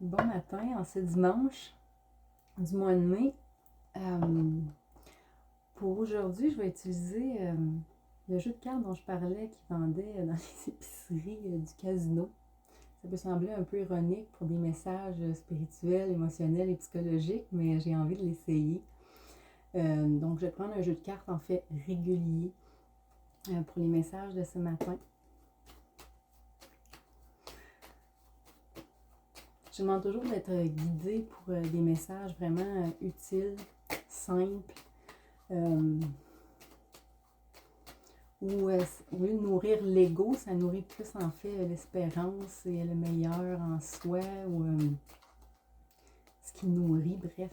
Bon matin, en ce dimanche du mois de mai. Pour aujourd'hui, je vais utiliser le jeu de cartes dont je parlais qui vendait dans les épiceries du casino. Ça peut sembler un peu ironique pour des messages spirituels, émotionnels et psychologiques, mais j'ai envie de l'essayer. Donc, je vais prendre un jeu de cartes en fait régulier pour les messages de ce matin. Je demande toujours d'être guidée pour des messages vraiment utiles, simples, où au lieu de nourrir l'ego, ça nourrit plus en fait l'espérance et le meilleur en soi, ou ce qui nourrit, bref.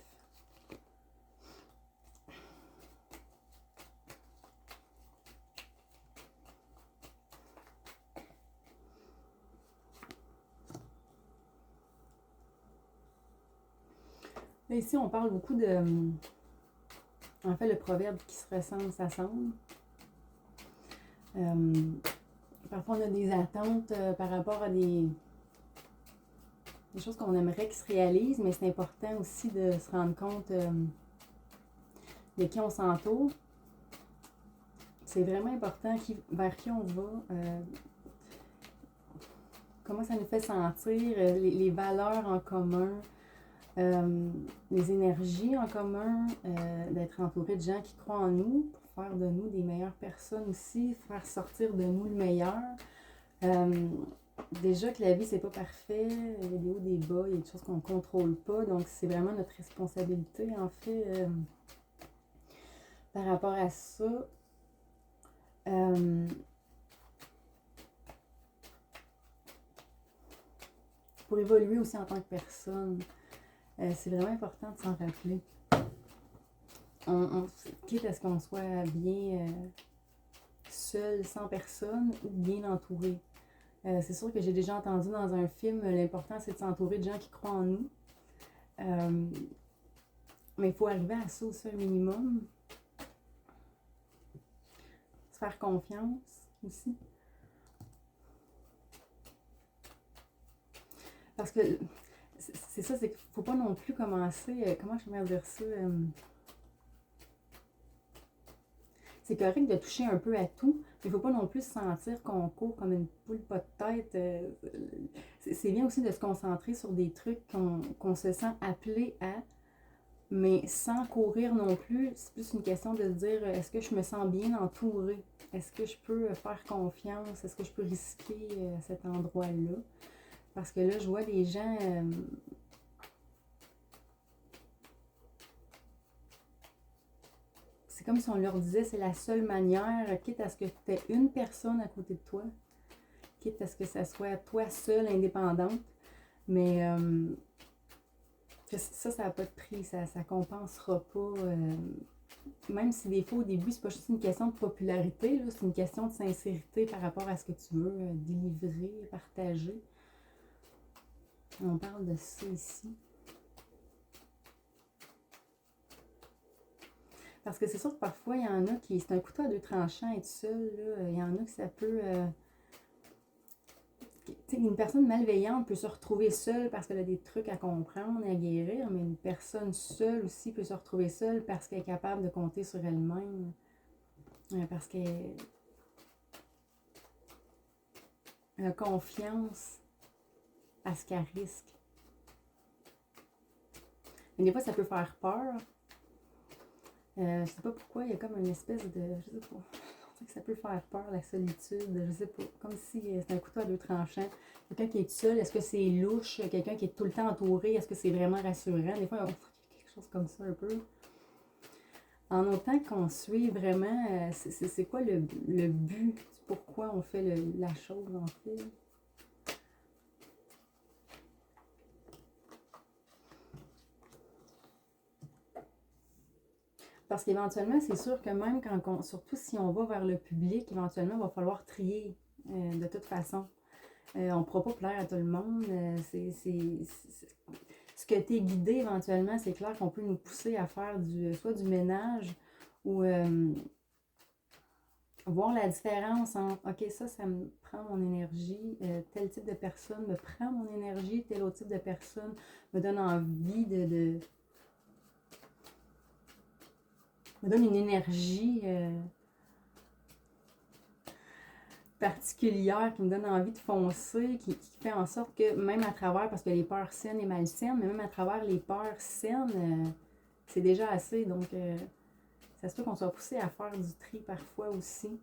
Là, ici, on parle beaucoup de... En fait, le proverbe qui se ressemble s'assemble. Parfois, on a des attentes par rapport à des choses qu'on aimerait qu'ils se réalisent, mais c'est important aussi de se rendre compte de qui on s'entoure. C'est vraiment important vers qui on va, comment ça nous fait sentir, les valeurs en commun, les énergies en commun, d'être entouré de gens qui croient en nous, pour faire de nous des meilleures personnes aussi, faire sortir de nous le meilleur. Déjà que la vie, c'est pas parfait, il y a des hauts, des bas, il y a des choses qu'on ne contrôle pas, donc c'est vraiment notre responsabilité, en fait, par rapport à ça. Pour évoluer aussi en tant que personne, c'est vraiment important de s'en rappeler. Quitte à ce qu'on soit bien seul, sans personne, ou bien entouré. C'est sûr que j'ai déjà entendu dans un film, l'important c'est de s'entourer de gens qui croient en nous. Mais il faut arriver à ça aussi un minimum. Se faire confiance aussi. Parce que c'est ça, c'est qu'il ne faut pas non plus commencer, comment je vais dire ça, c'est correct de toucher un peu à tout, mais il ne faut pas non plus se sentir qu'on court comme une poule pas de tête. C'est bien aussi de se concentrer sur des trucs qu'on se sent appelé à, mais sans courir non plus. C'est plus une question de se dire, est-ce que je me sens bien entourée? Est-ce que je peux faire confiance? Est-ce que je peux risquer cet endroit-là? Parce que là, je vois des gens... c'est comme si on leur disait c'est la seule manière, quitte à ce que tu aies une personne à côté de toi, quitte à ce que ça soit toi seule, indépendante, mais ça n'a pas de prix, ça ne compensera pas. Même si des fois au début, c'est pas juste une question de popularité, c'est une question de sincérité par rapport à ce que tu veux délivrer, partager. On parle de ça ici. Parce que c'est sûr que parfois, il y en a qui... C'est un couteau à deux tranchants, être seul. Là. Il y en a que ça peut... une personne malveillante peut se retrouver seule parce qu'elle a des trucs à comprendre et à guérir, mais une personne seule aussi peut se retrouver seule parce qu'elle est capable de compter sur elle-même. Parce qu'elle a confiance à ce qu'elle risque. Mais des fois, ça peut faire peur. Je sais pas pourquoi, il y a comme une espèce de... Je sais pas. On dirait que ça peut faire peur, la solitude. Je sais pas. Comme si c'est un couteau à deux tranchants. Quelqu'un qui est seul, est-ce que c'est louche? Quelqu'un qui est tout le temps entouré, est-ce que c'est vraiment rassurant? Des fois, il y a quelque chose comme ça un peu. En autant qu'on suit vraiment, c'est quoi le but? Pourquoi on fait la chose, en fait? Parce qu'éventuellement, c'est sûr que même quand surtout si on va vers le public, éventuellement, il va falloir trier de toute façon. On ne pourra pas plaire à tout le monde. Ce que tu es guidé éventuellement, c'est clair qu'on peut nous pousser à faire soit du ménage ou voir la différence entre OK, ça me prend mon énergie, tel type de personne me prend mon énergie, tel autre type de personne me donne envie me donne une énergie particulière qui me donne envie de foncer, qui fait en sorte que même à travers, parce que les peurs saines et malsaines, mais même à travers les peurs saines, c'est déjà assez. Donc, ça se peut qu'on soit poussé à faire du tri parfois aussi.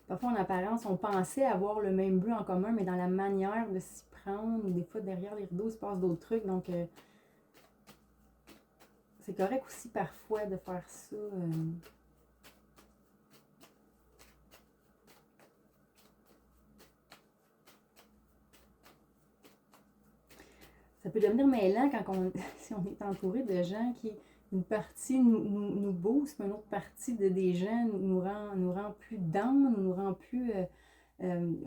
Parfois, en apparence, on pensait avoir le même but en commun, mais dans la manière de s'y prendre, des fois, derrière les rideaux, il se passe d'autres trucs. Donc, c'est correct aussi parfois de faire ça. Ça peut devenir mêlant quand si on est entouré de gens qui, une partie nous booste, mais une autre partie des gens nous rend plus down, nous rend plus,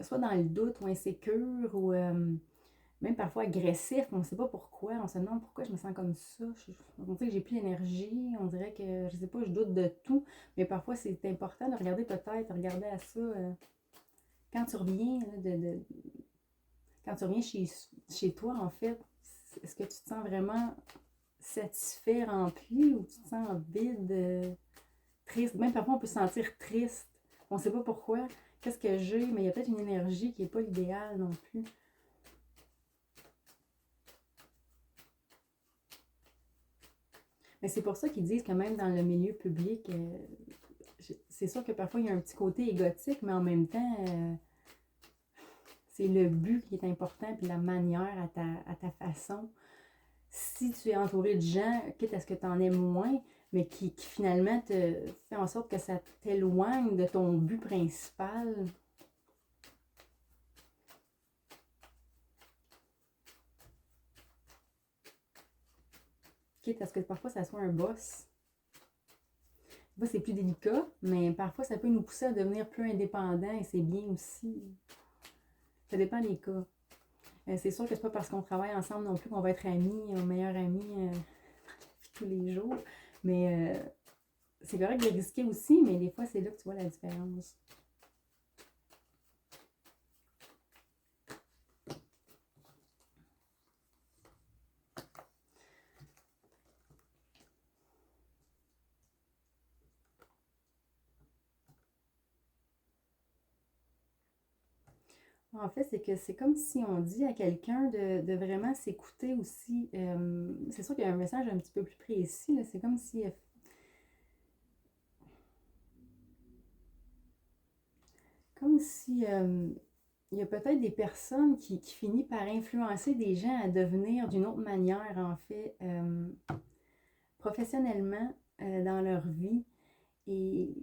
soit dans le doute ou insécure, ou même parfois agressif. On ne sait pas pourquoi, on se demande pourquoi je me sens comme ça. On dirait que j'ai plus d'énergie, on dirait que, je sais pas, je doute de tout. Mais parfois, c'est important de regarder regarder à ça. Quand tu reviens, quand tu reviens chez toi, en fait, est-ce que tu te sens vraiment satisfait, rempli, ou tu te sens vide, triste? Même parfois, on peut se sentir triste. On ne sait pas pourquoi. Qu'est-ce que j'ai? Mais il y a peut-être une énergie qui n'est pas l'idéal non plus. Mais c'est pour ça qu'ils disent que même dans le milieu public, c'est sûr que parfois il y a un petit côté égotique, mais en même temps, c'est le but qui est important, puis la manière à ta façon. Si tu es entouré de gens, quitte à ce que tu en aies moins, mais qui finalement te fait en sorte que ça t'éloigne de ton but principal. Quitte à ce que parfois ça soit un boss. C'est plus délicat, mais parfois ça peut nous pousser à devenir plus indépendants et c'est bien aussi. Ça dépend des cas. C'est sûr que c'est pas parce qu'on travaille ensemble non plus qu'on va être amis, meilleurs amis tous les jours. Mais c'est correct de risquer aussi, mais des fois c'est là que tu vois la différence. En fait, c'est que c'est comme si on dit à quelqu'un de vraiment s'écouter aussi. C'est sûr qu'il y a un message un petit peu plus précis. C'est comme si... il y a peut-être des personnes qui finissent par influencer des gens à devenir d'une autre manière, en fait, professionnellement, dans leur vie. Et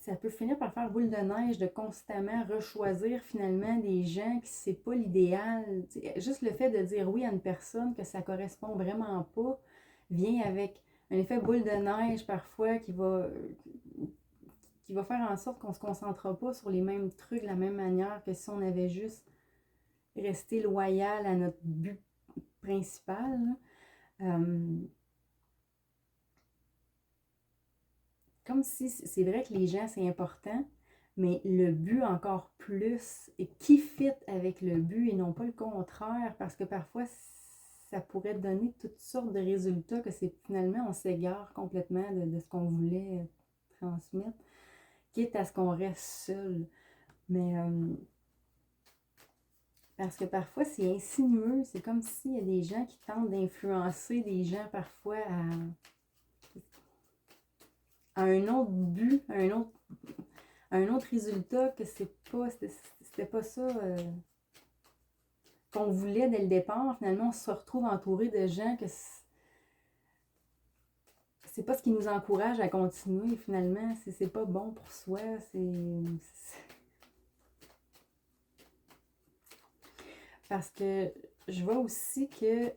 ça peut finir par faire boule de neige de constamment rechoisir finalement des gens qui c'est pas l'idéal. Juste le fait de dire oui à une personne que ça correspond vraiment pas vient avec un effet boule de neige parfois qui va faire en sorte qu'on ne se concentre pas sur les mêmes trucs de la même manière que si on avait juste resté loyal à notre but principal. Comme si c'est vrai que les gens, c'est important, mais le but encore plus, et qui fit avec le but et non pas le contraire, parce que parfois, ça pourrait donner toutes sortes de résultats que c'est finalement, on s'égare complètement de ce qu'on voulait transmettre, quitte à ce qu'on reste seul. Mais parce que parfois, c'est insinueux, c'est comme s'il y a des gens qui tentent d'influencer des gens parfois à un autre but, à un autre résultat que c'était pas ça qu'on voulait dès le départ. Finalement, on se retrouve entouré de gens que c'est pas ce qui nous encourage à continuer. Finalement, c'est pas bon pour soi. Parce que je vois aussi que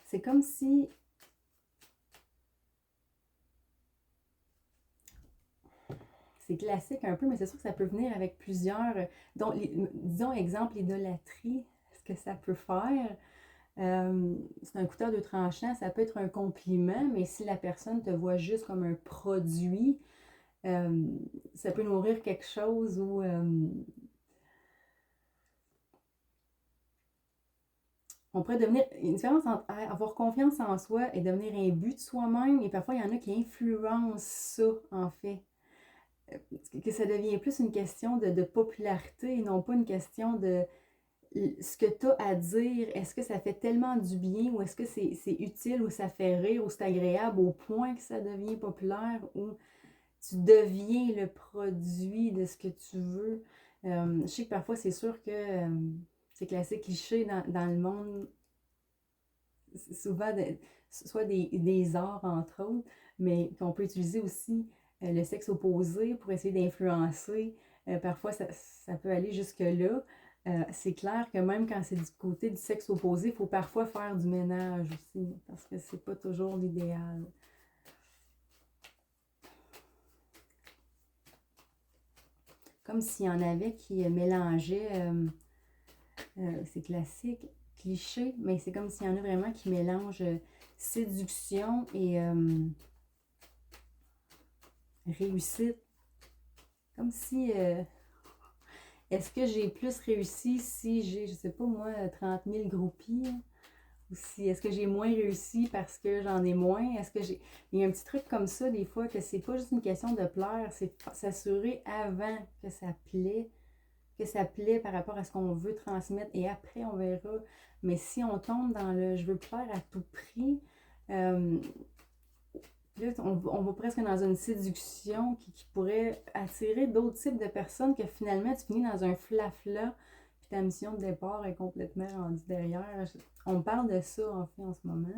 c'est comme si c'est classique un peu, mais c'est sûr que ça peut venir avec plusieurs, disons exemple l'idolâtrie, ce que ça peut faire. C'est un couteau à deux tranchants, ça peut être un compliment, mais si la personne te voit juste comme un produit, ça peut nourrir quelque chose où on pourrait devenir une différence entre avoir confiance en soi et devenir un but de soi-même. Et parfois, il y en a qui influencent ça, en fait. Que ça devient plus une question de popularité et non pas une question de ce que tu as à dire. Est-ce que ça fait tellement du bien ou est-ce que c'est utile ou ça fait rire ou c'est agréable au point que ça devient populaire ou tu deviens le produit de ce que tu veux. Je sais que parfois, c'est sûr que c'est classique cliché dans le monde, souvent, soit des arts, entre autres, mais qu'on peut utiliser aussi le sexe opposé pour essayer d'influencer. Parfois, ça peut aller jusque-là. C'est clair que même quand c'est du côté du sexe opposé, il faut parfois faire du ménage aussi, parce que c'est pas toujours l'idéal. Comme s'il y en avait qui mélangeaient, c'est classique, cliché, mais c'est comme s'il y en a vraiment qui mélangent séduction et réussite. Comme si, est-ce que j'ai plus réussi si j'ai, je sais pas moi, 30 000 groupies? Hein? Ou si, est-ce que j'ai moins réussi parce que j'en ai moins? Est-ce que j'ai... Il y a un petit truc comme ça, des fois, que c'est pas juste une question de plaire, c'est s'assurer avant que ça plaît par rapport à ce qu'on veut transmettre et après on verra. Mais si on tombe dans le je veux plaire à tout prix, là, on va presque dans une séduction qui pourrait attirer d'autres types de personnes que finalement tu finis dans un flafla puis ta mission de départ est complètement rendue derrière. On parle de ça en fait en ce moment.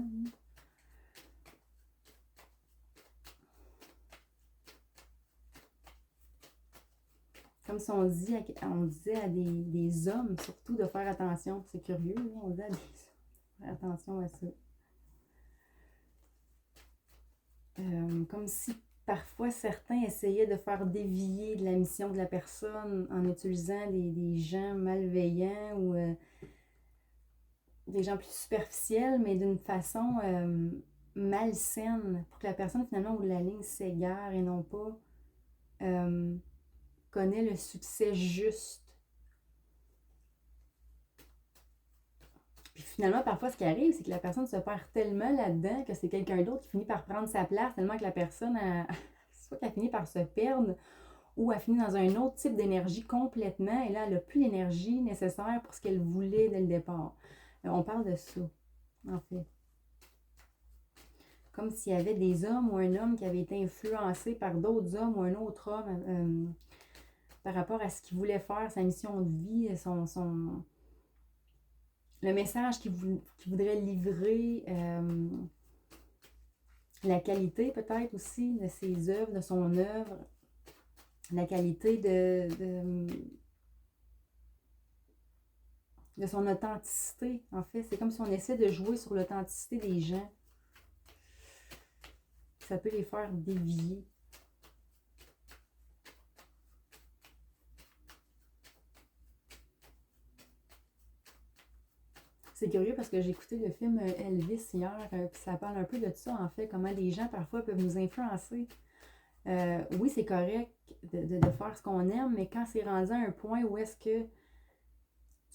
Comme si on disait à des hommes surtout de faire attention. C'est curieux, là, on dit à des hommes de faire attention à ça. Comme si parfois certains essayaient de faire dévier de la mission de la personne en utilisant des gens malveillants ou des gens plus superficiels, mais d'une façon malsaine, pour que la personne finalement au bout de la ligne s'égare et non pas connaît le succès juste. Puis finalement, parfois, ce qui arrive, c'est que la personne se perd tellement là-dedans que c'est quelqu'un d'autre qui finit par prendre sa place, tellement que la personne, soit qu'elle finit par se perdre, ou elle finit dans un autre type d'énergie complètement, et là, elle n'a plus l'énergie nécessaire pour ce qu'elle voulait dès le départ. On parle de ça, en fait. Comme s'il y avait des hommes ou un homme qui avait été influencé par d'autres hommes ou un autre homme par rapport à ce qu'il voulait faire, sa mission de vie, le message qu'il voudrait livrer, la qualité peut-être aussi de ses œuvres, de son œuvre, la qualité de son authenticité. En fait, c'est comme si on essaie de jouer sur l'authenticité des gens. Ça peut les faire dévier. C'est curieux parce que j'ai écouté le film Elvis hier, puis ça parle un peu de ça, en fait, comment les gens parfois peuvent nous influencer. Oui, c'est correct de faire ce qu'on aime, mais quand c'est rendu à un point où est-ce que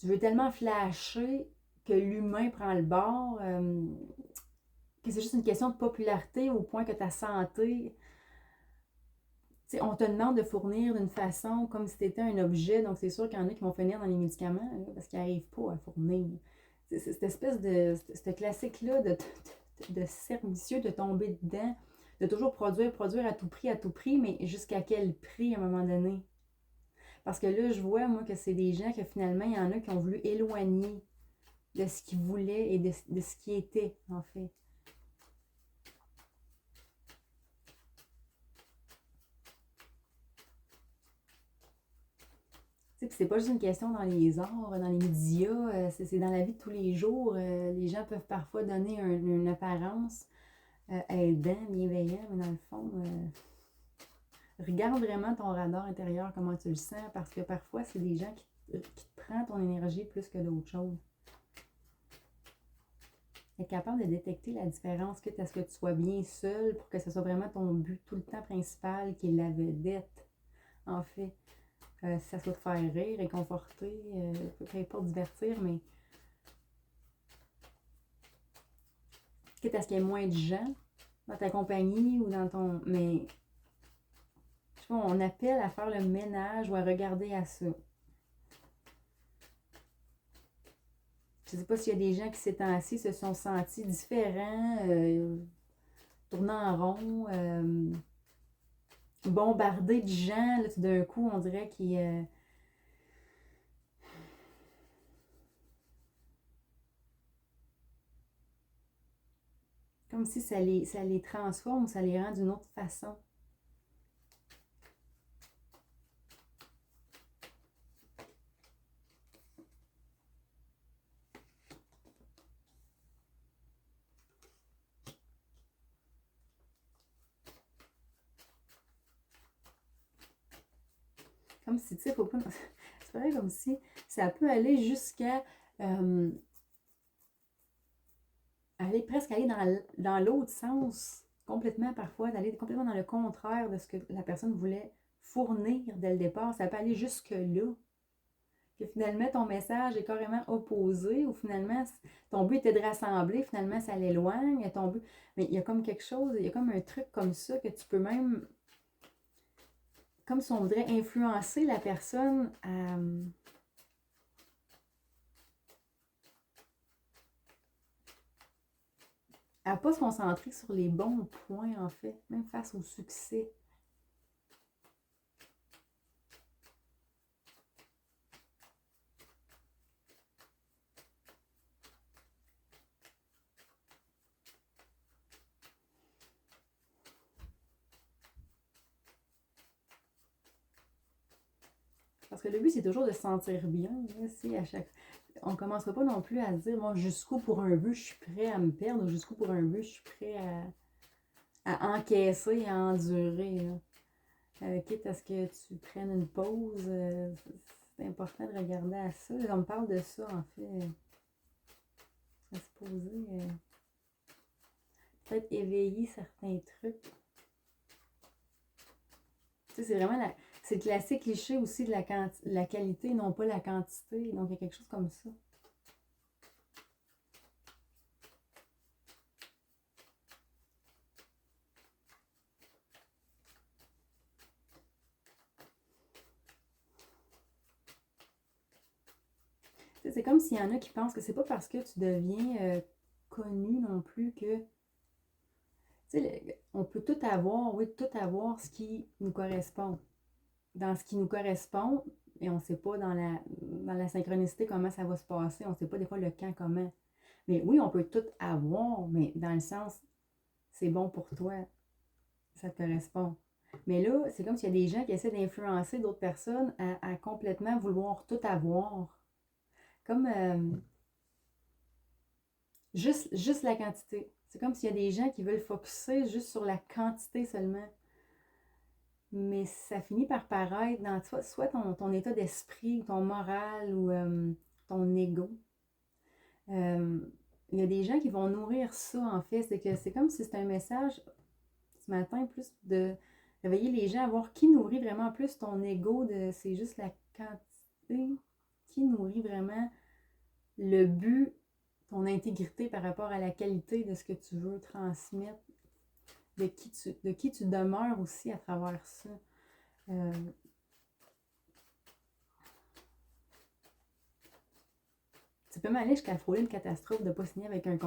tu veux tellement flasher que l'humain prend le bord, que c'est juste une question de popularité au point que ta santé... On te demande de fournir d'une façon comme si tu étais un objet, donc c'est sûr qu'il y en a qui vont finir dans les médicaments là, parce qu'ils n'arrivent pas à fournir. C'est cette espèce de... ce classique-là de cercle vicieux, de tomber dedans, de toujours produire à tout prix, mais jusqu'à quel prix à un moment donné? Parce que là, je vois, moi, que c'est des gens que finalement, il y en a qui ont voulu éloigner de ce qu'ils voulaient et de ce qui était, en fait. C'est pas juste une question dans les arts, dans les médias, c'est dans la vie de tous les jours. Les gens peuvent parfois donner une apparence aidant, bienveillant, mais dans le fond, regarde vraiment ton radar intérieur, comment tu le sens, parce que parfois, c'est des gens qui te prennent ton énergie plus que d'autres choses. être capable de détecter la différence, quitte à ce que tu sois bien seul pour que ce soit vraiment ton but tout le temps principal qui est la vedette, en fait. Si ça soit te faire rire, réconforter, peu importe, divertir, mais quitte à ce qu'il y ait moins de gens dans ta compagnie ou dans ton... Mais, je sais pas, on appelle à faire le ménage ou à regarder à ça. Je ne sais pas s'il y a des gens qui ces temps-ci se sont sentis différents, tournant en rond, bombardés de gens, là, tout d'un coup, on dirait qu'ils... comme si ça les transforme ou ça les rend d'une autre façon. Comme si, tu sais, faut pas... C'est vrai comme si ça peut aller jusqu'à... presque aller dans l'autre sens, complètement parfois, d'aller complètement dans le contraire de ce que la personne voulait fournir dès le départ. Ça peut aller jusque-là. Que finalement, ton message est carrément opposé, ou finalement, ton but était de rassembler, finalement, ça l'éloigne, ton but... Mais il y a comme quelque chose, il y a comme un truc comme ça que tu peux même, comme si on voudrait influencer la personne à pas se concentrer sur les bons points, en fait, même face au succès. Parce que le but, c'est toujours de se sentir bien. Là, on ne commencera pas non plus à se dire, moi, jusqu'où pour un but, je suis prêt à me perdre, ou jusqu'où pour un but, je suis prêt à encaisser et à endurer. Quitte à ce que tu prennes une pause, c'est important de regarder à ça. On me parle de ça, en fait. À se poser. Peut-être éveiller certains trucs. Tu sais, c'est vraiment c'est le classique cliché aussi de la qualité, non pas la quantité. Donc, il y a quelque chose comme ça. C'est comme s'il y en a qui pensent que c'est pas parce que tu deviens connu non plus que... Tu sais, on peut tout avoir, oui, tout avoir ce qui nous correspond. Dans ce qui nous correspond, et on ne sait pas dans la synchronicité comment ça va se passer, on ne sait pas des fois le quand, comment. Mais oui, on peut tout avoir, mais dans le sens, c'est bon pour toi, ça te correspond. Mais là, c'est comme s'il y a des gens qui essaient d'influencer d'autres personnes à complètement vouloir tout avoir. Comme juste la quantité. C'est comme s'il y a des gens qui veulent focuser juste sur la quantité seulement. Mais ça finit par paraître dans soit ton état d'esprit, ton moral ou ton ego. Il y a des gens qui vont nourrir ça, en fait. C'est que c'est comme si c'était un message ce matin, plus de réveiller les gens à voir qui nourrit vraiment plus ton ego. C'est juste la quantité qui nourrit vraiment le but, ton intégrité par rapport à la qualité de ce que tu veux transmettre, de qui tu demeures aussi à travers ça. Tu peux m'aller jusqu'à frôler une catastrophe de ne pas signer avec un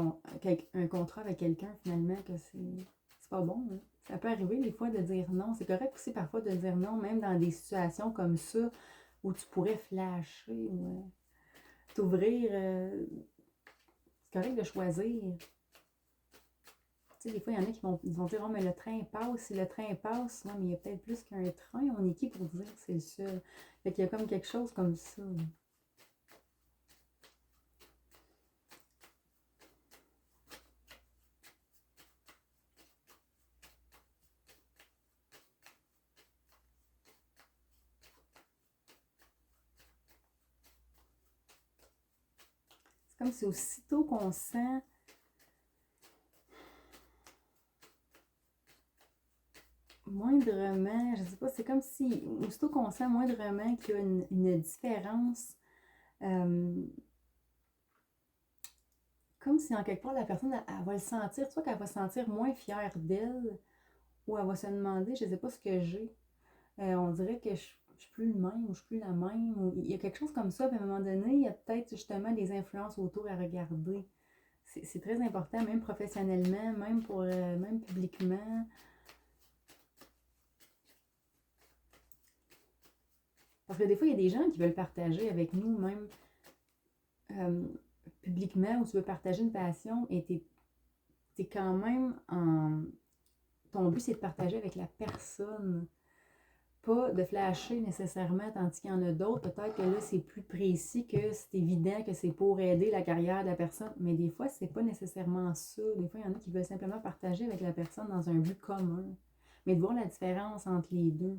contrat avec quelqu'un, finalement, que c'est pas bon. Hein. Ça peut arriver des fois de dire non. C'est correct aussi parfois de dire non, même dans des situations comme ça, où tu pourrais flasher ou t'ouvrir. C'est correct de choisir. Tu sais, des fois, il y en a qui vont dire, oh, mais le train passe. Si le train passe, non, mais il y a peut-être plus qu'un train. On est qui pour dire que c'est le seul? Fait qu'il y a comme quelque chose comme ça. C'est comme si aussitôt qu'on sent moindrement, je sais pas, c'est comme si, aussitôt qu'on sent moindrement qu'il y a une différence, comme si en quelque part la personne, elle va le sentir, soit qu'elle va se sentir moins fière d'elle, ou elle va se demander, je sais pas ce que j'ai. On dirait que je suis plus le même, ou je suis plus la même, ou il y a quelque chose comme ça, puis à un moment donné, il y a peut-être justement des influences autour à regarder. C'est très important, même professionnellement, même pour même publiquement. Parce que des fois, il y a des gens qui veulent partager avec nous, même euh, publiquement, où tu veux partager une passion et t'es quand même en. Ton but, c'est de partager avec la personne, pas de flasher nécessairement, tandis qu'il y en a d'autres, peut-être que là, c'est plus précis, que c'est évident que c'est pour aider la carrière de la personne. Mais des fois, c'est pas nécessairement ça. Des fois, il y en a qui veulent simplement partager avec la personne dans un but commun. Mais de voir la différence entre les deux.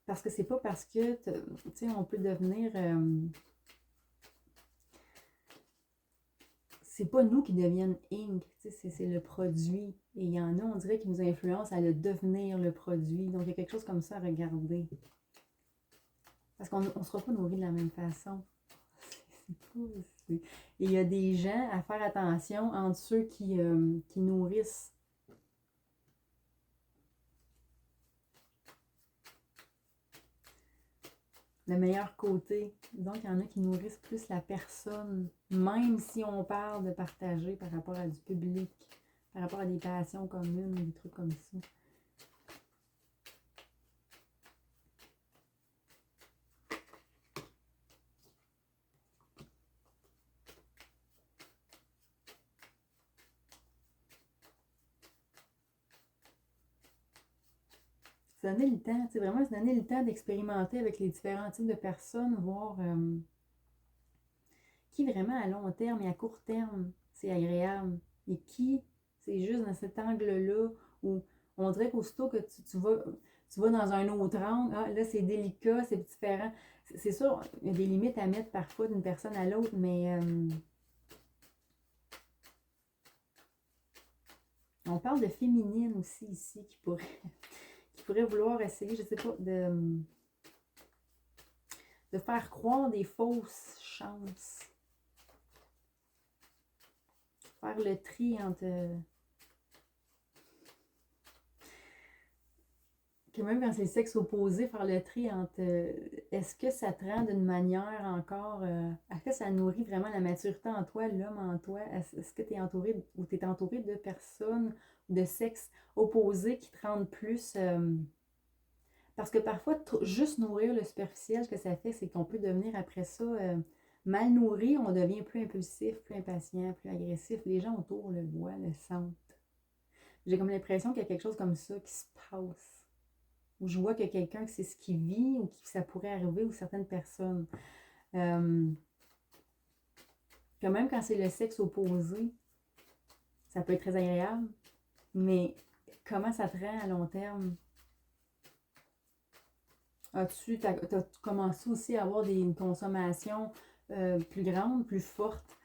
Parce que c'est pas parce que, tu sais, on peut devenir. C'est pas nous qui deviennent Inc. C'est le produit. Et il y en a, on dirait, qui nous influencent à le devenir le produit. Donc, il y a quelque chose comme ça à regarder. Parce qu'on ne sera pas nourri de la même façon. Et il y a des gens à faire attention entre ceux qui nourrissent le meilleur côté. Donc, il y en a qui nourrissent plus la personne, même si on parle de partager par rapport à du public, par rapport à des passions communes, des trucs comme ça. Se donner le temps, c'est vraiment se donner le temps d'expérimenter avec les différents types de personnes, voir qui vraiment à long terme et à court terme, c'est agréable. Et qui, c'est juste dans cet angle-là où on dirait qu'aussitôt que tu vas dans un autre angle, ah, là c'est délicat, c'est différent. C'est sûr, il y a des limites à mettre parfois d'une personne à l'autre, mais on parle de féminine aussi ici qui pourrait vouloir essayer, je sais pas, de faire croire des fausses chances. Faire le tri entre. Que même quand c'est le sexe opposé, faire le tri entre est-ce que ça te rend d'une manière encore. Est-ce que ça nourrit vraiment la maturité en toi, l'homme en toi? Est-ce que tu es entouré ou tu es entouré de personnes de sexe opposé qui te rendent plus. Parce que parfois, juste nourrir le superficiel, ce que ça fait, c'est qu'on peut devenir après ça mal nourri, on devient plus impulsif, plus impatient, plus agressif. Les gens autour le voient, le sentent. J'ai comme l'impression qu'il y a quelque chose comme ça qui se passe. Où je vois que quelqu'un, que c'est ce qu'il vit ou que ça pourrait arriver ou certaines personnes. Que même quand c'est le sexe opposé, ça peut être très agréable, mais comment ça te rend à long terme? As-tu commencé aussi à avoir une consommation plus grande, plus forte?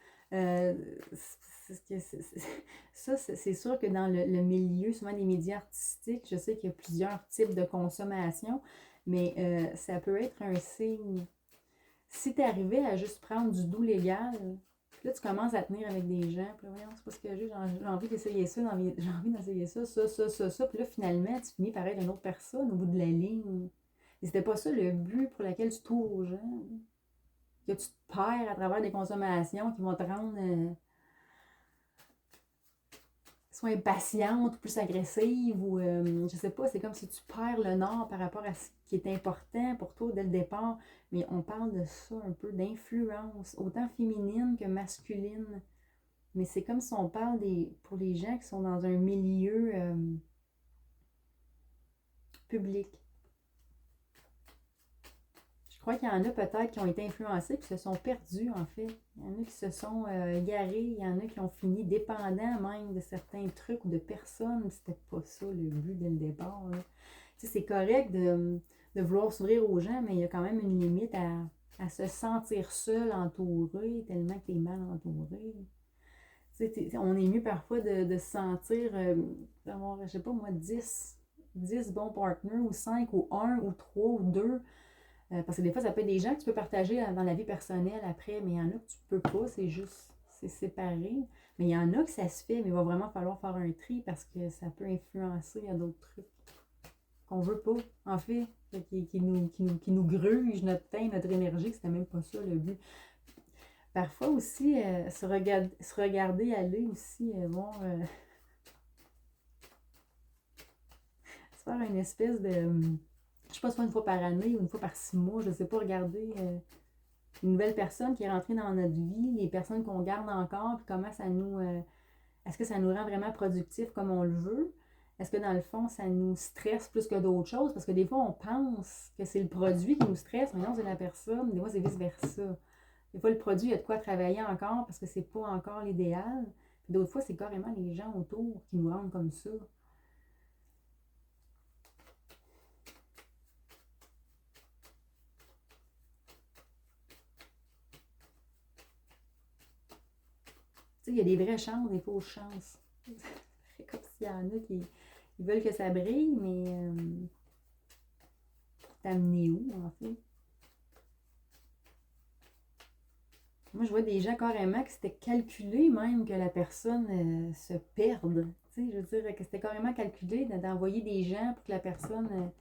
Ça, c'est sûr que dans le milieu, souvent des médias artistiques, je sais qu'il y a plusieurs types de consommation, mais ça peut être un signe. Si tu arrivais à juste prendre du doux légal, là, tu commences à tenir avec des gens, puis là, voyons, c'est pas ce que j'ai envie d'essayer ça, j'ai envie d'essayer ça, puis là, finalement, tu finis par être une autre personne au bout de la ligne. Et c'était pas ça le but pour lequel tu t'ouvres aux gens. Que tu te perds à travers des consommations qui vont te rendre soit impatiente, plus agressive, ou je sais pas, c'est comme si tu perds le nord par rapport à ce qui est important pour toi dès le départ. Mais on parle de ça un peu, d'influence, autant féminine que masculine. Mais c'est comme si on parle pour les gens qui sont dans un milieu public. Je crois qu'il y en a peut-être qui ont été influencés et qui se sont perdus, en fait. Il y en a qui se sont égarés, il y en a qui ont fini dépendants même de certains trucs ou de personnes. C'était pas ça le but dès le départ. Tu sais, c'est correct de vouloir s'ouvrir aux gens, mais il y a quand même une limite à se sentir seul, entouré, tellement que tu es mal entouré. Tu On est mieux parfois de se sentir, d'avoir, je sais pas moi, 10 bons partenaires, ou 5, ou un, ou 3, ou 2. Parce que des fois, ça peut être des gens que tu peux partager dans la vie personnelle après, mais il y en a que tu peux pas, c'est séparé. Mais il y en a que ça se fait, mais il va vraiment falloir faire un tri parce que ça peut influencer à d'autres trucs qu'on veut pas, en fait, qui nous gruge notre temps, notre énergie, c'était même pas ça le but. Parfois aussi, se regarder aller aussi, voir, se faire une espèce de, je sais pas, soit une fois par année ou une fois par 6 mois, je sais pas, regarder une nouvelle personne qui est rentrée dans notre vie, les personnes qu'on garde encore, puis comment ça nous, est-ce que ça nous rend vraiment productifs comme on le veut? Est-ce que dans le fond, ça nous stresse plus que d'autres choses? Parce que des fois, on pense que c'est le produit qui nous stresse, mais non, c'est la personne. Des fois, c'est vice-versa. Des fois, le produit, il y a de quoi travailler encore parce que c'est pas encore l'idéal. Puis d'autres fois, c'est carrément les gens autour qui nous rendent comme ça. Tu sais, il y a des vraies chances, des fausses chances. C'est comme s'il y en a qui ils veulent que ça brille, mais t'amener où, en fait? Moi, je vois des gens carrément que c'était calculé même que la personne se perde. Tu sais, je veux dire que c'était carrément calculé d'envoyer des gens pour que la personne.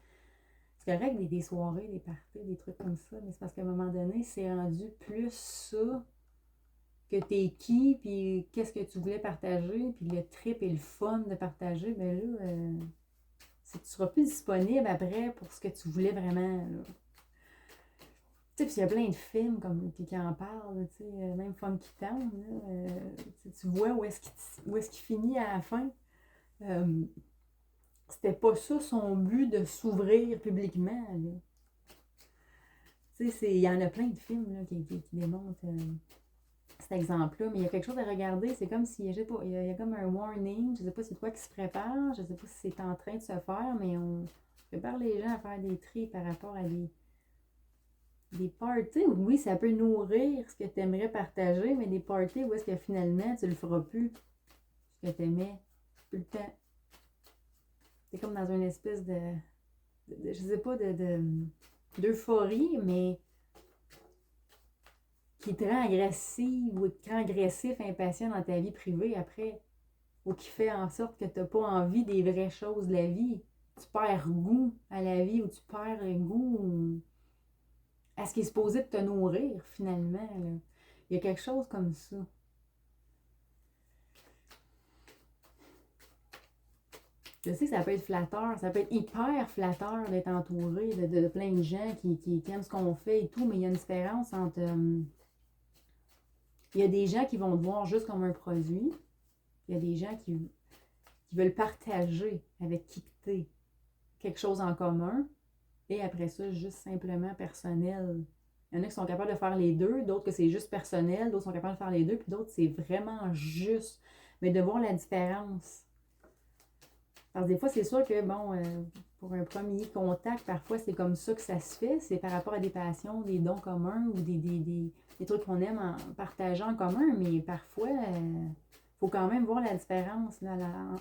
C'est correct des soirées, des parties, des trucs comme ça, mais c'est parce qu'à un moment donné, c'est rendu plus ça que t'es qui, puis qu'est-ce que tu voulais partager, puis le trip et le fun de partager, ben là, c'est que tu seras plus disponible après pour ce que tu voulais vraiment, là. Tu sais, puis il y a plein de films comme, qui en parlent, tu sais, même Funky Town, là, tu vois où est-ce qu'il finit à la fin. Euh, C'était pas ça son but de s'ouvrir publiquement, là. Tu sais, il y en a plein de films là, qui démontrent cet exemple-là, mais il y a quelque chose à regarder. C'est comme si, je sais pas, il y a comme un warning. Je sais pas si c'est quoi qui se prépare. Je sais pas si c'est en train de se faire, mais on prépare les gens à faire des tris par rapport à des parties. Oui, ça peut nourrir ce que tu aimerais partager, mais des parties où est-ce que finalement tu le feras plus, ce que tu aimais, tout le temps. C'est comme dans une espèce je sais pas, d'euphorie, mais qui te rend agressive ou te rend agressif, impatient dans ta vie privée après, ou qui fait en sorte que tu n'as pas envie des vraies choses de la vie. Tu perds goût à la vie ou tu perds goût à ce qui est supposé de te nourrir finalement, là. Il y a quelque chose comme ça. Je sais que ça peut être flatteur, ça peut être hyper flatteur d'être entouré de plein de gens qui aiment ce qu'on fait et tout, mais il y a une différence entre... il y a des gens qui vont te voir juste comme un produit. Il y a des gens qui veulent partager avec qui tu es quelque chose en commun. Et après ça, juste simplement personnel. Il y en a qui sont capables de faire les deux, d'autres que c'est juste personnel, d'autres sont capables de faire les deux, puis d'autres c'est vraiment juste. Mais de voir la différence. Parce que des fois, c'est sûr que, bon, pour un premier contact, parfois c'est comme ça que ça se fait. C'est par rapport à des passions, des dons communs ou des trucs qu'on aime en partageant en commun. Mais parfois, il faut quand même voir la différence là,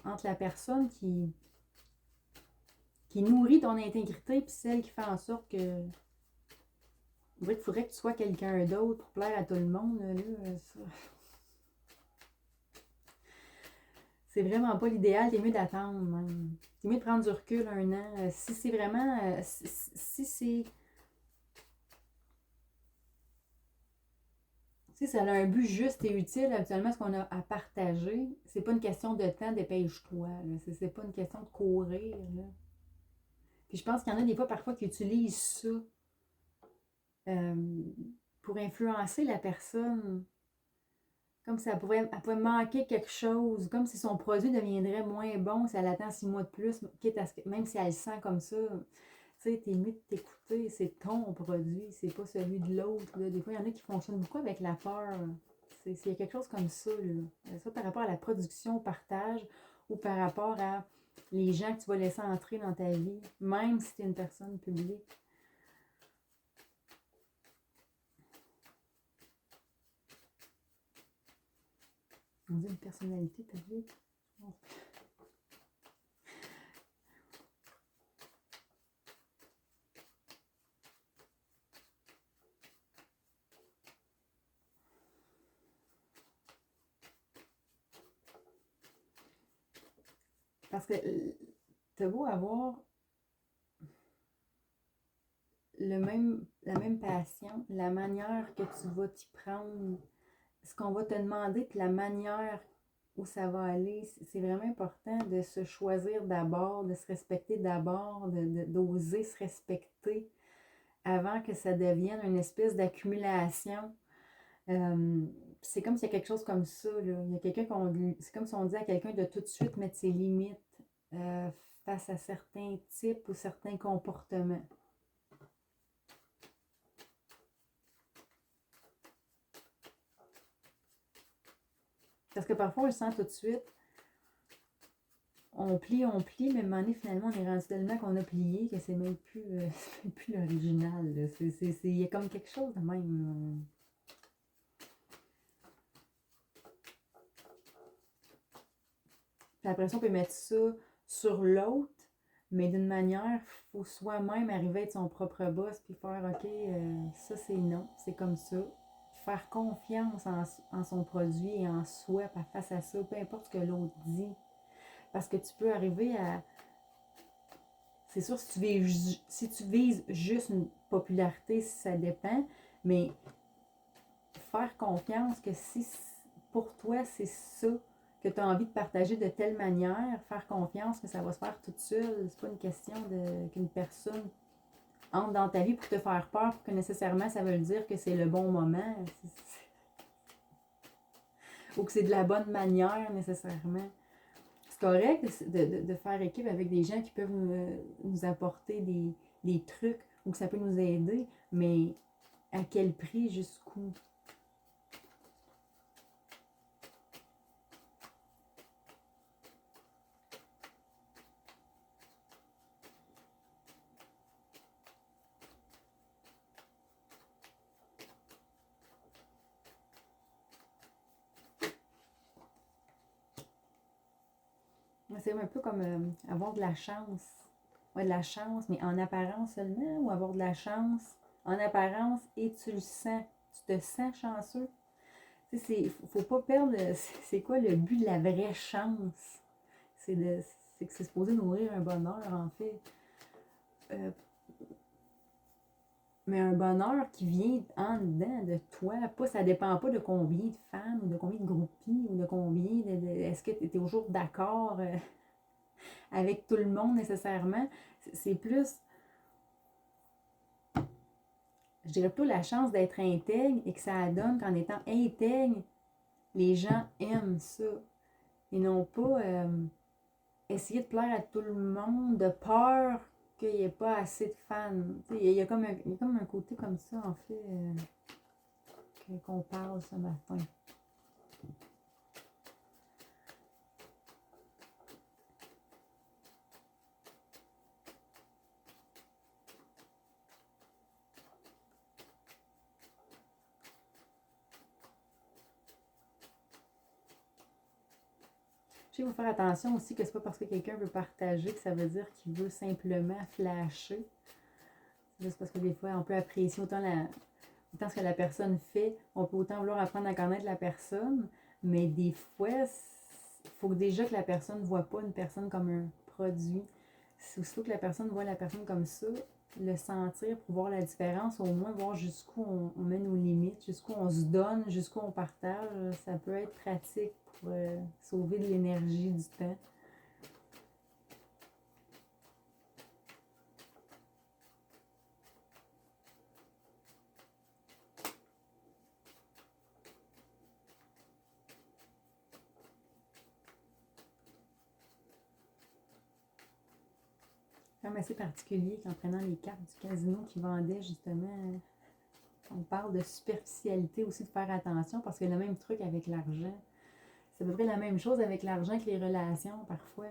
entre la personne qui nourrit ton intégrité puis celle qui fait en sorte que il faudrait que tu sois quelqu'un d'autre pour plaire à tout le monde. Là, ça. C'est vraiment pas l'idéal. T'es mieux d'attendre même. T'es mieux de prendre du recul 1 an. Si c'est vraiment... si c'est... Si ça a un but juste et utile, habituellement, ce qu'on a à partager, c'est pas une question de temps, dépêche-toi. C'est pas une question de courir. Là. Puis je pense qu'il y en a des fois, parfois, qui utilisent ça pour influencer la personne. Comme si elle pouvait manquer quelque chose, comme si son produit deviendrait moins bon si elle attend 6 mois de plus, quitte à ce que, même si elle le sent comme ça, tu sais, t'es mieux de t'écouter, c'est ton produit, c'est pas celui de l'autre. Des fois, il y en a qui fonctionnent beaucoup avec la peur. Il y a quelque chose comme ça, là. Ça par rapport à la production, au partage, ou par rapport à les gens que tu vas laisser entrer dans ta vie, même si tu es une personne publique. On dit une personnalité, t'as vu? Parce que t'as beau avoir la même passion, la manière que tu vas t'y prendre, ce qu'on va te demander, puis la manière où ça va aller, c'est vraiment important de se choisir d'abord, de se respecter d'abord, d'oser se respecter avant que ça devienne une espèce d'accumulation. Euh, c'est comme s'il y a quelque chose comme ça, là. Il y a quelqu'un c'est comme si on dit à quelqu'un de tout de suite mettre ses limites euh, face à certains types ou certains comportements. Parce que parfois, on le sent tout de suite. On plie, mais à un moment donné, finalement, on est rendu tellement qu'on a plié que c'est même plus, même plus l'original. Il y a comme quelque chose de même. Puis après ça, on peut mettre ça sur l'autre, mais d'une manière, il faut soi-même arriver à être son propre boss, puis faire, OK, ça c'est non, c'est comme ça. Faire confiance en son produit et en soi, face à ça, peu importe ce que l'autre dit. Parce que tu peux arriver à... C'est sûr, si tu vises juste une popularité, ça dépend, mais faire confiance que si pour toi c'est ça que tu as envie de partager de telle manière, faire confiance que ça va se faire toute seule. C'est pas une question qu'une personne entre dans ta vie pour te faire peur, pour que nécessairement ça veut dire que c'est le bon moment. Ou que c'est de la bonne manière nécessairement. C'est correct de faire équipe avec des gens qui peuvent nous apporter des trucs ou que ça peut nous aider, mais à quel prix, jusqu'où? C'est un peu comme avoir de la chance. Ouais, de la chance, mais en apparence seulement, ou avoir de la chance en apparence et tu le sens. Tu te sens chanceux. Tu sais, faut pas perdre. C'est quoi le but de la vraie chance? C'est que c'est supposé nourrir un bonheur, en fait. Euh, mais un bonheur qui vient en dedans de toi. Pas, ça dépend pas de combien de fans ou de combien de groupies ou de combien est-ce que tu es toujours d'accord avec tout le monde nécessairement. C'est plus, je dirais plutôt la chance d'être intègre et que ça donne qu'en étant intègre, les gens aiment ça. Et non pas essayer de plaire à tout le monde de peur qu'il n'y ait pas assez de fans. Il y a comme un côté comme ça, en fait, qu'on parle ce matin. Il faut faire attention aussi que c'est pas parce que quelqu'un veut partager que ça veut dire qu'il veut simplement flasher. C'est juste parce que des fois, on peut apprécier autant ce que la personne fait, on peut autant vouloir apprendre à connaître la personne, mais des fois, il faut déjà que la personne ne voit pas une personne comme un produit. C'est aussitôt que la personne voit la personne comme ça, le sentir pour voir la différence, au moins voir jusqu'où on met nos limites, jusqu'où on se donne, jusqu'où on partage, ça peut être pratique pour sauver de l'énergie, du temps. Comme assez particulier qu'en prenant les cartes du casino qui vendait justement, on parle de superficialité aussi, de faire attention, parce que le même truc avec l'argent. C'est à peu près la même chose avec l'argent que les relations parfois.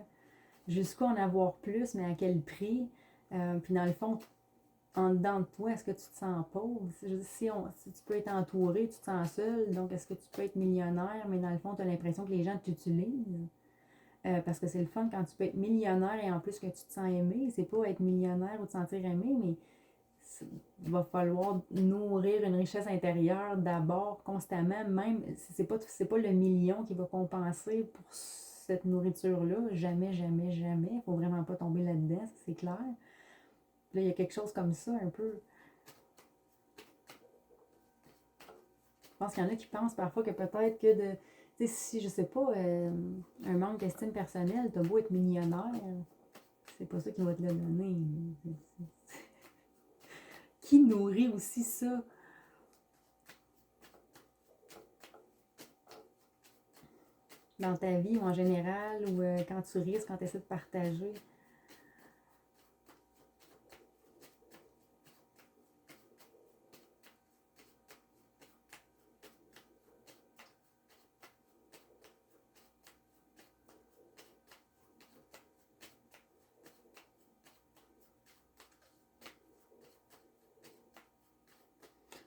Jusqu'à en avoir plus, mais à quel prix? Puis dans le fond, en dedans de toi, est-ce que tu te sens pauvre? Si tu peux être entouré, tu te sens seul, donc est-ce que tu peux être millionnaire, mais dans le fond, tu as l'impression que les gens t'utilisent? Parce que c'est le fun quand tu peux être millionnaire et en plus que tu te sens aimé. C'est pas être millionnaire ou te sentir aimé, mais il va falloir nourrir une richesse intérieure d'abord, constamment. Même, c'est pas le million qui va compenser pour cette nourriture-là. Jamais, jamais, jamais. Il ne faut vraiment pas tomber là-dedans, c'est clair. Là, il y a quelque chose comme ça, un peu. Je pense qu'il y en a qui pensent parfois que peut-être que de. Tu sais, si, je sais pas, un manque d'estime personnelle, t'as beau être millionnaire, c'est pas ça qui va te le donner. Qui nourrit aussi ça? Dans ta vie ou en général, ou quand tu risques, quand tu essaies de partager.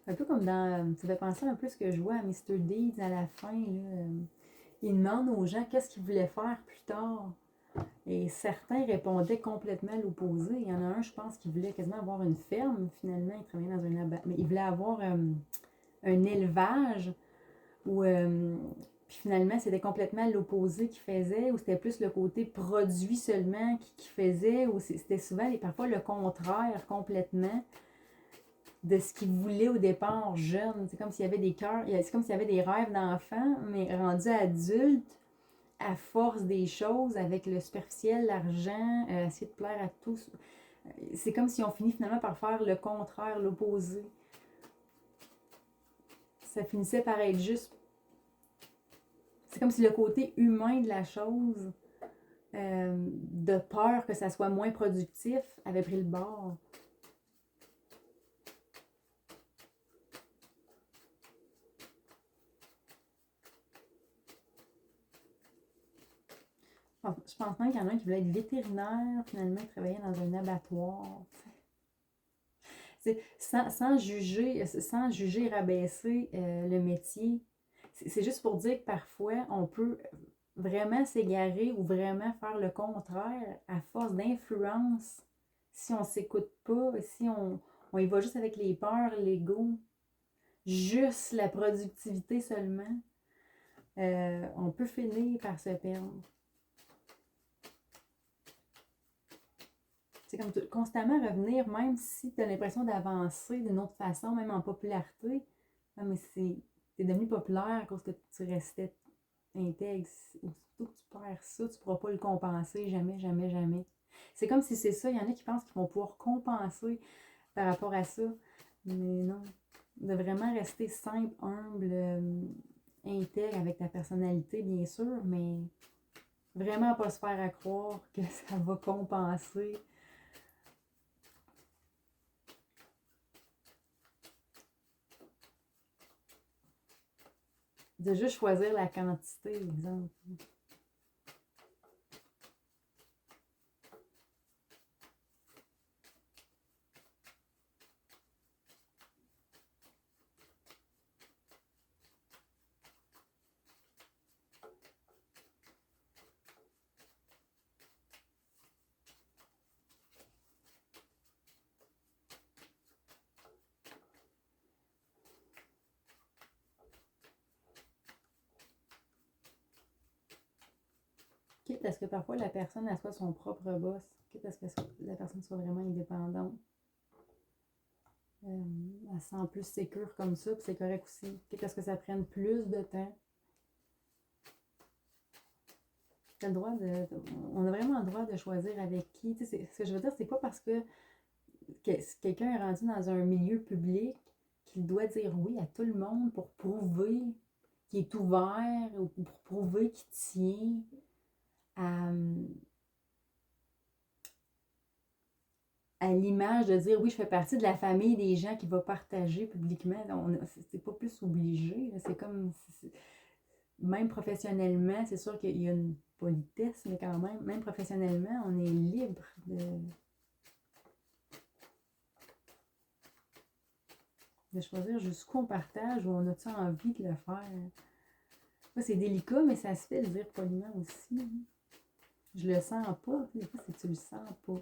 Un peu comme dans. Ça fait penser un peu à ce que je vois à Mr. Deeds à la fin. Là, il demande aux gens qu'est-ce qu'ils voulaient faire plus tard. Et certains répondaient complètement à l'opposé. Il y en a un, je pense, qui voulait quasiment avoir une ferme. Finalement, il travaillait dans un abattoir. Mais il voulait avoir un élevage où. Puis finalement, c'était complètement l'opposé qu'il faisait, ou c'était plus le côté produit seulement qu'il faisait, ou c'était souvent et parfois le contraire complètement de ce qu'il voulait au départ jeune. C'est comme s'il y avait des cœurs, c'est comme s'il y avait des rêves d'enfant, mais rendu adulte, à force des choses, avec le superficiel, l'argent, essayer de plaire à tous. C'est comme si on finit finalement par faire le contraire, l'opposé. Ça finissait par être juste. C'est comme si le côté humain de la chose, de peur que ça soit moins productif, avait pris le bord. Je pense même qu'il y en a un qui voulait être vétérinaire, finalement, il travaillait dans un abattoir. Sans juger, rabaisser le métier. C'est juste pour dire que parfois, on peut vraiment s'égarer ou vraiment faire le contraire à force d'influence. Si on ne s'écoute pas, si on y va juste avec les peurs, l'ego, juste la productivité seulement, on peut finir par se perdre. C'est comme constamment revenir, même si tu as l'impression d'avancer d'une autre façon, même en popularité. Non, mais t'es devenu populaire à cause que tu restais intègre. Aussitôt que tu perds ça, tu ne pourras pas le compenser. Jamais, jamais, jamais. C'est comme si c'est ça. Il y en a qui pensent qu'ils vont pouvoir compenser par rapport à ça. Mais non. De vraiment rester simple, humble, intègre avec ta personnalité, bien sûr, mais vraiment pas se faire à croire que ça va compenser. De juste choisir la quantité, exemple. Quitte à ce que parfois la personne elle soit son propre boss, quitte à ce que la personne soit vraiment indépendante. Elle se sent plus sécure comme ça, puis c'est correct aussi. Quitte à ce que ça prenne plus de temps. T'as le droit on a vraiment le droit de choisir avec qui. Ce que je veux dire, c'est pas parce que quelqu'un est rendu dans un milieu public qu'il doit dire oui à tout le monde pour prouver qu'il est ouvert ou pour prouver qu'il tient à l'image de dire oui, je fais partie de la famille des gens qui va partager publiquement. C'est pas plus obligé. C'est comme. Même professionnellement, c'est sûr qu'il y a une politesse, mais quand même professionnellement, on est libre de. De choisir jusqu'où on partage ou on a-tu envie de le faire. Moi, c'est délicat, mais ça se fait de dire poliment aussi. Je le sens pas. Des fois, c'est que tu le sens pas.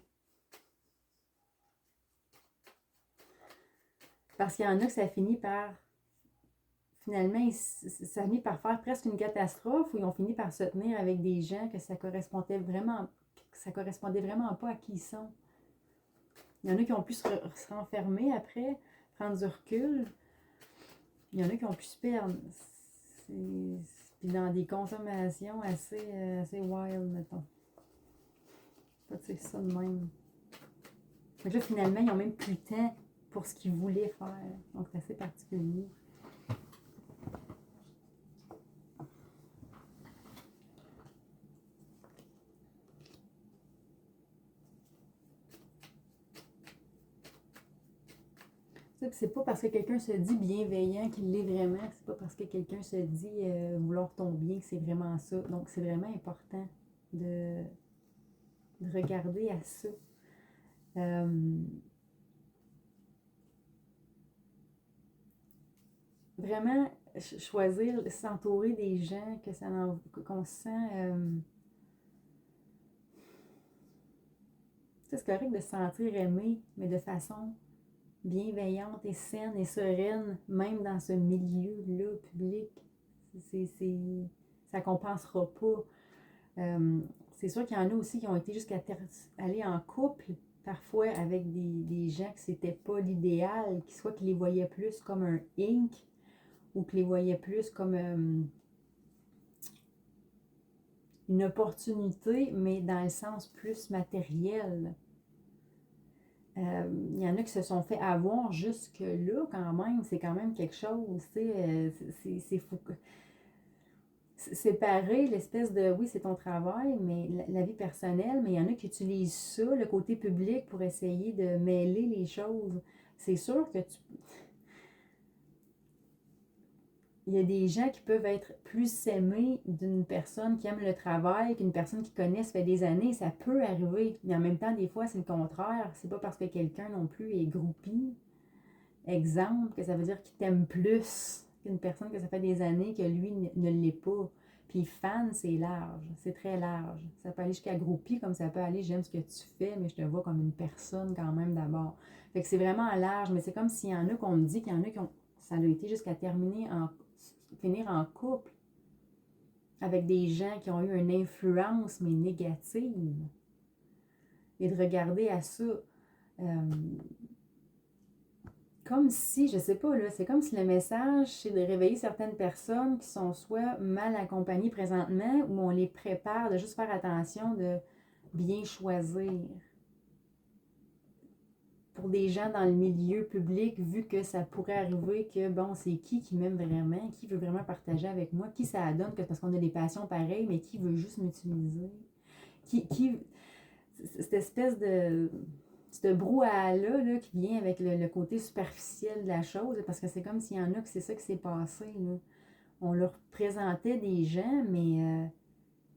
Parce qu'il y en a que ça finit par... Finalement, ça finit par faire presque une catastrophe où ils ont fini par se tenir avec des gens que ça correspondait vraiment pas à qui ils sont. Il y en a qui ont pu se renfermer après, prendre du recul. Il y en a qui ont pu se perdre. Puis dans des consommations assez wild, mettons. Pas que c'est ça de même. Donc là, finalement, ils n'ont même plus le temps pour ce qu'ils voulaient faire. Donc, c'est assez particulier. C'est pas parce que quelqu'un se dit bienveillant qu'il l'est vraiment. C'est pas parce que quelqu'un se dit vouloir ton bien que c'est vraiment ça. Donc, c'est vraiment important de regarder à ça. Vraiment choisir, s'entourer des gens qu'on se sent... c'est correct de se sentir aimé, mais de façon bienveillante et saine et sereine, même dans ce milieu-là public. Ça ne compensera pas. C'est sûr qu'il y en a aussi qui ont été jusqu'à aller en couple, parfois avec des gens que c'était pas l'idéal, soit qu'ils les voyaient plus comme un Inc, ou qu'ils les voyaient plus comme une opportunité, mais dans le sens plus matériel. Il y en a qui se sont fait avoir jusque-là quand même. C'est quand même quelque chose, tu sais. C'est fou. Séparer l'espèce de, oui, c'est ton travail, mais la vie personnelle, mais il y en a qui utilisent ça, le côté public, pour essayer de mêler les choses. C'est sûr que il y a des gens qui peuvent être plus aimés d'une personne qui aime le travail qu'une personne qui connaît, ça fait des années. Ça peut arriver. Mais en même temps, des fois, c'est le contraire. C'est pas parce que quelqu'un non plus est groupie, exemple, que ça veut dire qu'il t'aime plus qu'une personne que ça fait des années que lui ne l'est pas. Puis fan, c'est large. C'est très large. Ça peut aller jusqu'à groupie, comme ça peut aller j'aime ce que tu fais, mais je te vois comme une personne quand même d'abord. Fait que c'est vraiment large, mais c'est comme s'il y en a qu'on me dit qu'il y en a qui ont... Ça a été jusqu'à finir en couple avec des gens qui ont eu une influence, mais négative. Et de regarder à ça comme si, je sais pas, là, c'est comme si le message, c'est de réveiller certaines personnes qui sont soit mal accompagnées présentement, ou on les prépare de juste faire attention de bien choisir. Pour des gens dans le milieu public, vu que ça pourrait arriver que, bon, c'est qui m'aime vraiment, qui veut vraiment partager avec moi, qui ça donne que parce qu'on a des passions pareilles, mais qui veut juste m'utiliser. Cette espèce de... ce brouhaha-là là, qui vient avec le côté superficiel de la chose, parce que c'est comme s'il y en a que c'est ça qui s'est passé. Là. On leur présentait des gens, mais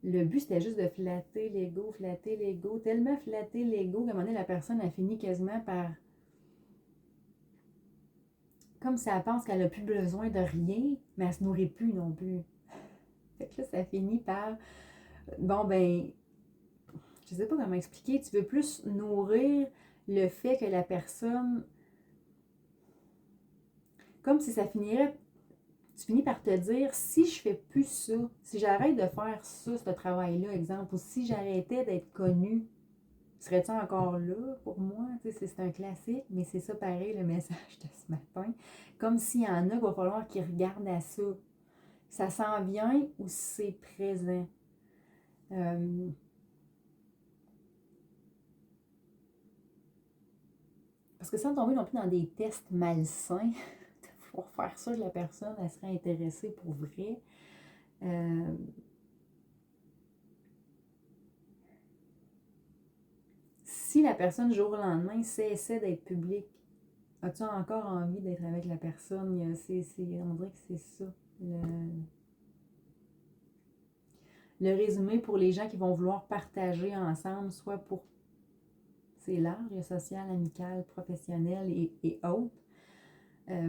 le but, c'était juste de flatter l'ego, tellement flatter l'ego qu'à un moment donné, la personne a fini quasiment par... Comme si elle pense qu'elle n'a plus besoin de rien, mais elle ne se nourrit plus non plus. Fait que là, ça finit par... Bon, ben... Je sais pas comment expliquer. Tu veux plus nourrir le fait que la personne... Comme si ça finirait... Tu finis par te dire, si je fais plus ça, si j'arrête de faire ça, ce travail-là, exemple, ou si j'arrêtais d'être connue, serais-tu encore là pour moi? C'est un classique, mais c'est ça pareil le message de ce matin. Comme s'il y en a qu'il va falloir qu'ils regardent à ça. Ça s'en vient ou c'est présent? Parce que sans tomber non plus dans des tests malsains, pour faire ça, la personne, elle serait intéressée pour vrai. Si la personne, du jour au lendemain, cessait d'être publique, as-tu encore envie d'être avec la personne? On dirait que c'est ça. Le résumé pour les gens qui vont vouloir partager ensemble, soit pour... C'est large, social, amical, professionnel et autres.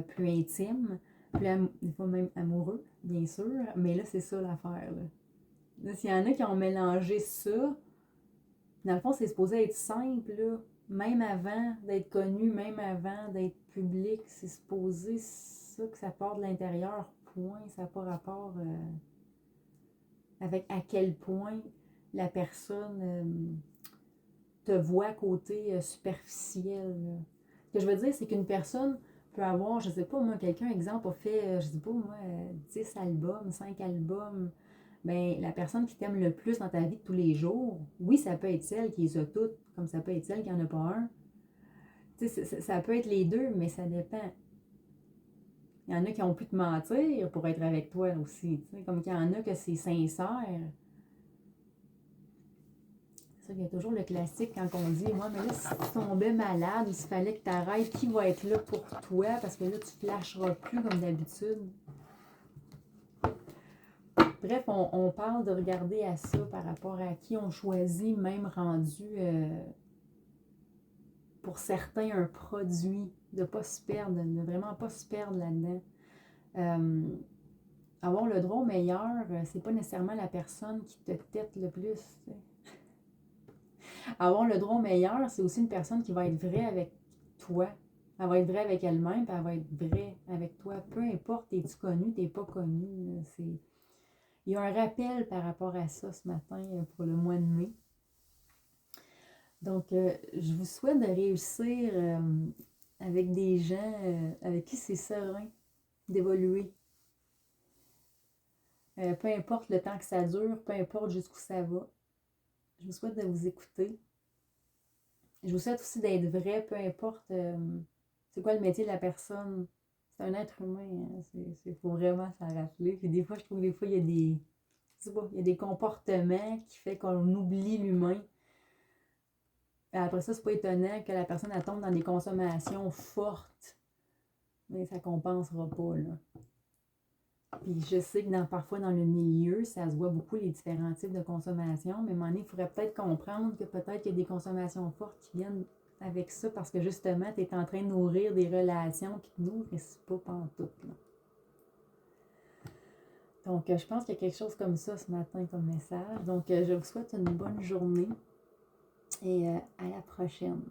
plus intime, des fois même amoureux, bien sûr. Mais là, c'est ça l'affaire. Là, s'il y en a qui ont mélangé ça, dans le fond, c'est supposé être simple, là. Même avant d'être connu, même avant d'être public, c'est supposé ça que ça part de l'intérieur, point. Ça n'a pas rapport avec à quel point la personne te voit côté superficiel. Là. Ce que je veux dire, c'est qu'une personne peut avoir, je sais pas, moi, quelqu'un, exemple, a fait, je sais pas, moi, 10 albums, 5 albums. Ben, la personne qui t'aime le plus dans ta vie de tous les jours, oui, ça peut être celle qui les a toutes, comme ça peut être celle qui n'en a pas un. Tu sais, ça peut être les deux, mais ça dépend. Il y en a qui ont pu te mentir pour être avec toi aussi. Tu sais, comme qu'il y en a que c'est sincère. Ça, il y a toujours le classique quand on dit moi, mais là, si tu tombais malade ou s'il fallait que tu arrêtes, qui va être là pour toi? Parce que là, tu ne flasheras plus comme d'habitude. Bref, on parle de regarder à ça par rapport à qui on choisit, même rendu pour certains un produit, de ne pas se perdre, de vraiment pas se perdre là-dedans. Avoir le droit au meilleur, c'est pas nécessairement la personne qui te tête le plus. T'sais. Avoir le droit au meilleur, c'est aussi une personne qui va être vraie avec toi. Elle va être vraie avec elle-même, puis elle va être vraie avec toi. Peu importe, es-tu connu, t'es pas connu. C'est... Il y a un rappel par rapport à ça ce matin pour le mois de mai. Donc, je vous souhaite de réussir avec des gens avec qui c'est serein d'évoluer. Peu importe le temps que ça dure, peu importe jusqu'où ça va. Je vous souhaite de vous écouter. Je vous souhaite aussi d'être vrai, peu importe c'est quoi le métier de la personne. C'est un être humain, hein. Il faut vraiment s'en rappeler. Puis des fois, je trouve que des fois, il y a des, je sais pas, il y a des comportements qui font qu'on oublie l'humain. Après ça, c'est pas étonnant que la personne elle tombe dans des consommations fortes. Mais ça ne compensera pas, là. Puis je sais que parfois dans le milieu, ça se voit beaucoup les différents types de consommation, mais à un moment donné, il faudrait peut-être comprendre que peut-être qu'il y a des consommations fortes qui viennent avec ça parce que justement, tu es en train de nourrir des relations qui ne te nourrissent pas pantoute. Là. Donc, je pense qu'il y a quelque chose comme ça ce matin comme message. Donc, je vous souhaite une bonne journée et à la prochaine.